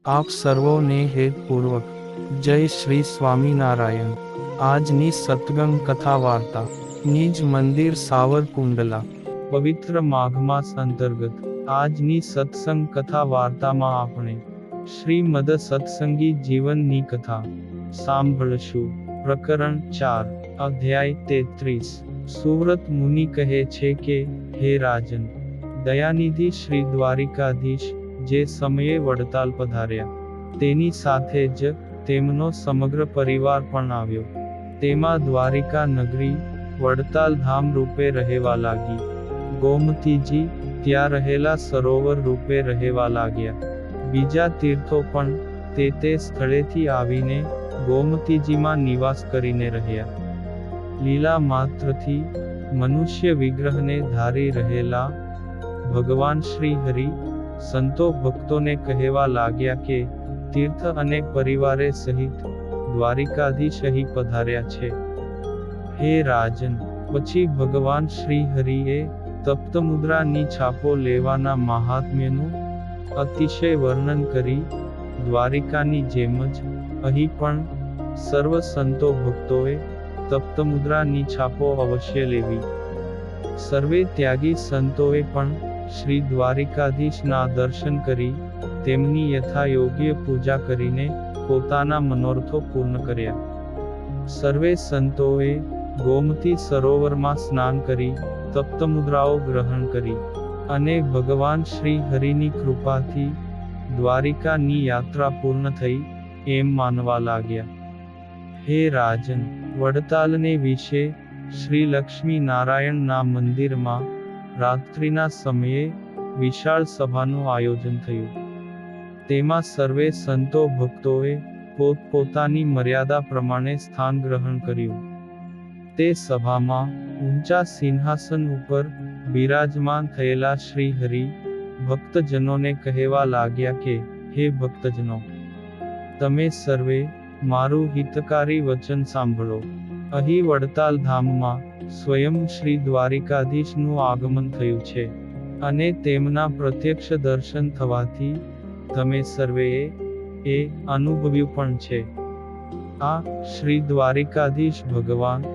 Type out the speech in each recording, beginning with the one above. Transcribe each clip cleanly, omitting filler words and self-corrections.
આપ સર્વોને હેતપૂર્વક જય શ્રી સ્વામિનારાયણ। આજની સત્સંગ કથા વાર્તા નિજ મંદિર સાવરકુંડલા પવિત્ર માઘ માસ અંતર્ગત આજની સત્સંગ કથા વાર્તામાં આપણે શ્રીમદ સત્સંગી જીવનની કથા સાંભળશું। પ્રકરણ 4 અધ્યાય 33। સુવ્રત મુનિ કહે છે કે, હે રાજન, દયાનિધિ શ્રી દ્વારિકાધીશ જે સમયે વડતાલ પધાર્યા તેની સાથે જ તેમનો સમગ્ર પરિવાર પણ આવ્યો। તેમાં દ્વારિકા નગરી વડતાલ ધામ રૂપે રહેવા લાગી। ગોમતીજી ત્યાં રહેલા સરોવર રૂપે રહેવા લાગ્યા। બીજા તીર્થો પણ તે સ્થળેથી આવીને ગોમતીજીમાં નિવાસ કરીને રહ્યા। લીલા માત્રથી મનુષ્ય વિગ્રહને ધારી રહેલા ભગવાન શ્રી હરિ સંતો ભક્તોને કહેવા લાગ્યા કે, તીર્થ અને પરિવારે સહિત દ્વારિકાધીશ અહીં પધાર્યા છે। હે રાજન, પછી ભગવાન શ્રી હરિએ તપ્તમુદ્રાની છાપો લેવાના મહાત્મ્યનું અતિશય વર્ણન કરી દ્વારિકાની જેમ જ અહીં પણ સર્વ સંતો ભક્તોએ તપ્તમુદ્રાની છાપો અવશ્ય લેવી। સર્વે ત્યાગી સંતોએ પણ શ્રી દ્વારિકાધીશના દર્શન કરી તેમની યથાયોગ્ય પૂજા કરીને પોતાના મનોરથો પૂર્ણ કર્યા। સર્વે સંતોએ ગોમતી સરોવરમાં સ્નાન કરી તપ્તમુદ્રાઓ ગ્રહણ કરી અને ભગવાન શ્રી હરિની કૃપાથી દ્વારિકાની યાત્રા પૂર્ણ થઈ એમ માનવા લાગ્યા। હે રાજન, વડતાલને વિશે શ્રી લક્ષ્મી નારાયણના મંદિરમાં રાત્રિના સમયે વિશાળ સભાનું આયોજન થયું। તેમાં સર્વે સંતો ભક્તોએ પોતપોતાની મર્યાદા પ્રમાણે સ્થાન ગ્રહણ કર્યું। તે સભામાં ઊંચા સિંહાસન ઉપર બિરાજમાન થયેલા શ્રી હરિ ભક્તજનોને કહેવા લાગ્યા કે, હે ભક્તજનો, તમે સર્વે મારું હિતકારી વચન સાંભળો। અહીં વડતાલ ધામમાં સ્વયં શ્રી દ્વારિકાધીશનું આગમન થયું છે અને તેમના પ્રત્યક્ષ દર્શન થવાથી તમે સર્વેએ અનુભવ્યું પણ છે। આ શ્રી દ્વારિકાધીશ ભગવાન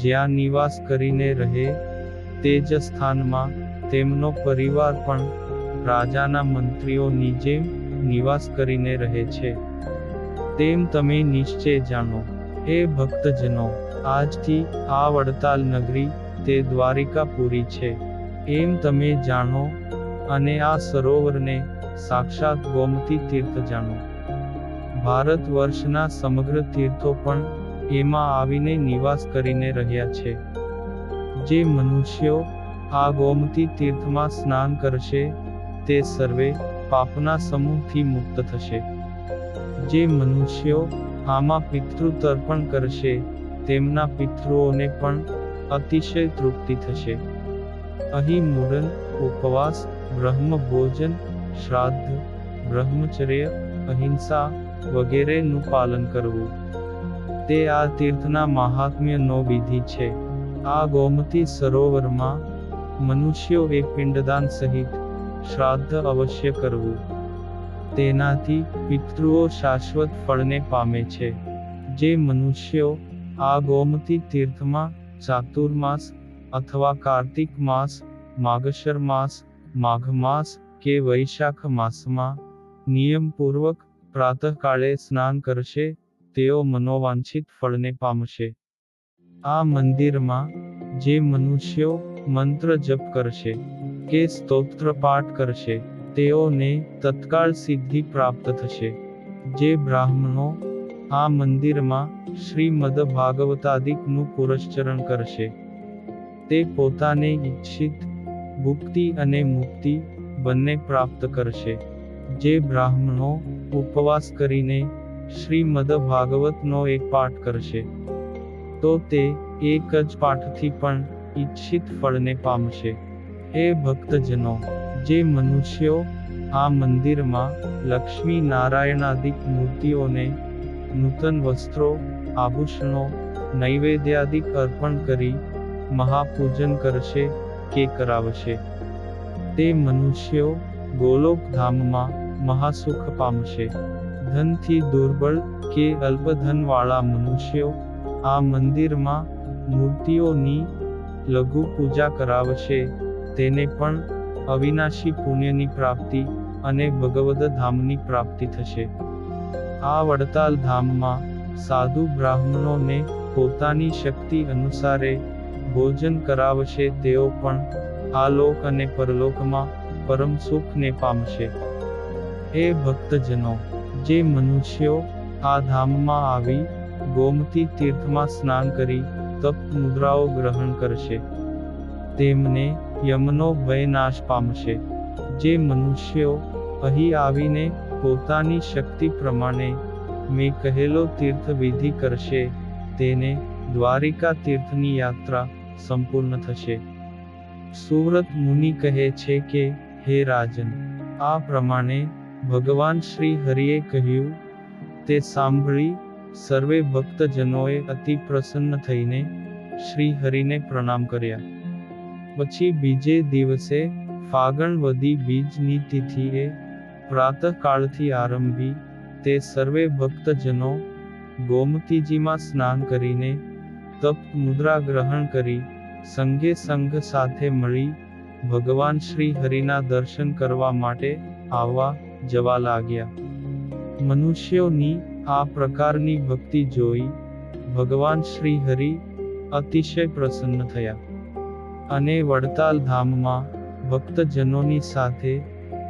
જ્યાં નિવાસ કરીને રહે તે જ સ્થાનમાં તેમનો પરિવાર પણ રાજાના મંત્રીઓની જેમ નિવાસ કરીને રહે છે તેમ તમે નિશ્ચય જાણો। હે ભક્તજનો, આજથી આ વડતાલ નગરી તે દ્વારિકાપુરી છે એમ તમે જાણો અને આ સરોવરને સાક્ષાત ગોમતી તીર્થ જાણો। ભારત વર્ષના સમગ્ર તીર્થો પણ એમાં આવીને નિવાસ કરીને રહ્યા છે। જે મનુષ્યો આ ગોમતી તીર્થમાં સ્નાન કરશે તે સર્વે પાપના સમૂહથી મુક્ત થશે। જે મનુષ્યો આમાં પિતૃ તર્પણ કરશે તેમના પિતૃઓને પણ અતિશય તૃપ્તિ થશે। અહીં મુડન, ઉપવાસ, બ્રહ્મ ભોજન, શ્રાદ્ધ, બ્રહ્મચર્ય, અહિંસા વગેરેનું પાલન કરવું તે આ તીર્થના મહાત્મ્યનો વિધિ છે। આ ગોમતી સરોવરમાં મનુષ્યોએ પિંડદાન સહિત શ્રાદ્ધ અવશ્ય કરવું। તેનાથી પિતૃઓ શાશ્વત ફળને પામે છે। જે મનુષ્યો આ ગોમતી તીર્થમાં ચાતુર્માસ અથવા કાર્તિક માસ, માગશર માસ, માઘ માસ કે વૈશાખ માસમાં નિયમપૂર્વક પ્રાતઃકાળે સ્નાન કરશે તેઓ મનોવાંછિત ફળને પામશે। આ મંદિરમાં જે મનુષ્યો મંત્ર જપ કરશે કે સ્તોત્ર પાઠ કરશે તેઓને તત્કાળ સિદ્ધિ પ્રાપ્ત થશે। જે બ્રાહ્મણો આ મંદિરમાં શ્રીમદ ભાગવતાદિકનું પુરશ્ચરણ કરશે તે પોતાને ઈચ્છિત ભુક્તિ અને મુક્તિ બંને પ્રાપ્ત કરશે। જે બ્રાહ્મણો ઉપવાસ કરીને શ્રીમદ ભાગવતનો એક પાઠ કરશે તો તે એક જ પાઠથી પણ ઈચ્છિત ફળને પામશે। હે ભક્તજનો, જે મનુષ્યો આ મંદિરમાં લક્ષ્મી નારાયણાદિક મૂર્તિઓને નૂતન વસ્ત્રો, આભૂષણો, નૈવેદ્યાદિક અર્પણ કરી મહાપૂજન કરશે કે કરાવશે તે મનુષ્યો ગોલોક ધામમાં મહાસુખ પામશે. ધનથી દુર્બળ કે અલ્પ ધનવાળા મનુષ્યો આ મંદિરમાં મૂર્તિઓની લઘુ પૂજા કરાવશે તેને પણ અવિનાશી પુણ્યની પ્રાપ્તિ અને ભગવદ ધામની પ્રાપ્તિ થશે. આ વડતાલ ધામમાં સાધુ બ્રાહ્મણોને પોતાની શક્તિ અનુસારે ભોજન કરાવશે તેઓ પણ આ લોક અને પરલોકમાં પરમ સુખને પામશે. હે ભક્તજનો, જે મનુષ્યો આ ધામમાં આવી ગોમતી તીર્થમાં સ્નાન કરી તપ મુદ્રાઓ ગ્રહણ કરશે તેમને યમનો ભય નાશ પામશે. જે મનુષ્યો અહીં આવીને પોતાની શક્તિ પ્રમાણે મેં કહેલો તીર્થ વિધિ કરશે તેને દ્વારિકા તીર્થની યાત્રા સંપૂર્ણ થશે. સુવ્રત મુનિ કહે છે કે હે રાજન, આ પ્રમાણે ભગવાન શ્રી હરિએ કહ્યું તે સાંભળી સર્વે ભક્તજનોએ અતિ પ્રસન્ન થઈને શ્રી હરિને પ્રણામ કર્યા. પછી બીજે દિવસે ફાગણ વદી બીજની તિથિએ પ્રાતઃકાળથી આરંભી તે સર્વે ભક્તજનો ગોમતીજીમાં સ્નાન કરીને તપ મુદ્રા ગ્રહણ કરી સંઘે સંઘ સાથે મળી ભગવાન શ્રી હરિના દર્શન કરવા માટે આવવા જવા લાગ્યા. મનુષ્યોની આ પ્રકારની ભક્તિ જોઈ ભગવાન શ્રી હરિ અતિશય પ્રસન્ન થયા અને વડતાલ ધામમાં ભક્તજનોની સાથે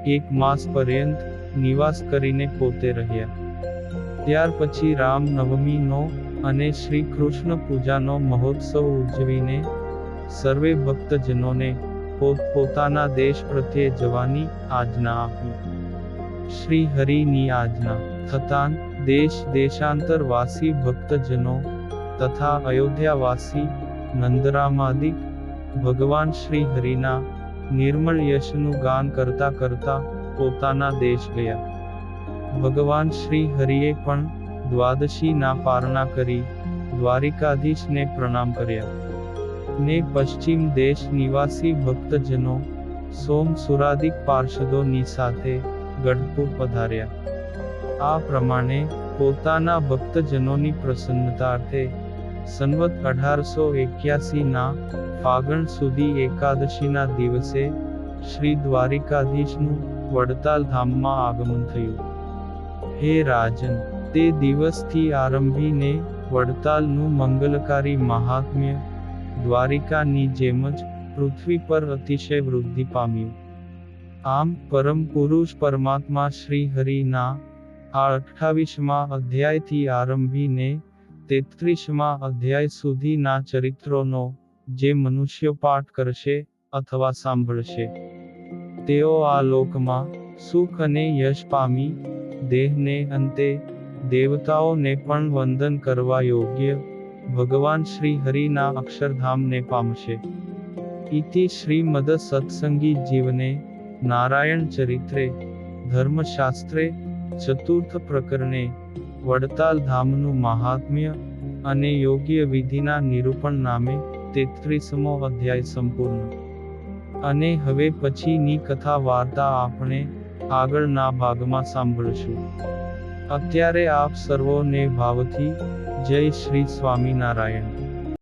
1 માસ પર્યંત નિવાસ કરીને પોતે રહ્યા. ત્યાર પછી રામ નવમીનો અને શ્રી કૃષ્ણ પૂજાનો મહોત્સવ ઉજવીને સર્વે ભક્તજનોને પોતપોતાના દેશ પ્રત્યે જવાની આજ્ઞા આપી. શ્રી હરિની આજ્ઞા થતાં દેશ દેશાંતરવાસી ભક્તજનો તથા અયોધ્યાવાસી નંદરામાદિક ભગવાન શ્રી હરિના નિર્મળ યશનું ગાન કરતા કરતા પોતાના દેશ ગયા. ભગવાન શ્રી હરિએ પણ દ્વાદશીના પારણા કરી દ્વારિકાધીશને પ્રણામ કર્યા ને પશ્ચિમ દેશ નિવાસી ભક્તજનો સોમસુરાદિક પાર્ષદોની સાથે ગઢપુર પધાર્યા. આ પ્રમાણે પોતાના ભક્તજનોની પ્રસન્નતાર્થે સંવત 1881ના ફાગણ સુધી એકાદશીના દિવસે શ્રી દ્વારિકાધીશનું વડતાલ ધામમાં આગમન થયું. હે રાજન, તે દિવસથી આરંભીને વડતાલનું મંગલકારી મહાત્મ્ય દ્વારિકાની જેમ જ પૃથ્વી પર અતિશય વૃદ્ધિ પામ્યું. આમ પરમ પુરુષ પરમાત્મા શ્રી હરિના આ 28મા અધ્યાયથી આરંભીને 33મા અધ્યાય સુધીના ચરિત્રોનો જે મનુષ્યો પાઠ કરશે અથવા સાંભળશે તેઓ આ લોકમાં સુખ અને યશ પામી દેહને અંતે દેવતાઓને પણ વંદન કરવા યોગ્ય ભગવાન શ્રી હરિના અક્ષરધામને પામશે. ઇતિ શ્રીમદ સત્સંગી જીવને નારાયણ ચરિત્રે ધર્મશાસ્ત્રે ચતુર્થ પ્રકરણે વડતાલ ધામનું મહાત્મ્ય અને યોગ્ય વિધિના નિરૂપણ નામે 33મો અધ્યાય સંપૂર્ણ. અને હવે પછીની કથા વાર્તા આપણે આગળના ભાગમાં સાંભળશું. અત્યારે આપ સર્વોને ભાવથી જય શ્રી સ્વામિનારાયણ.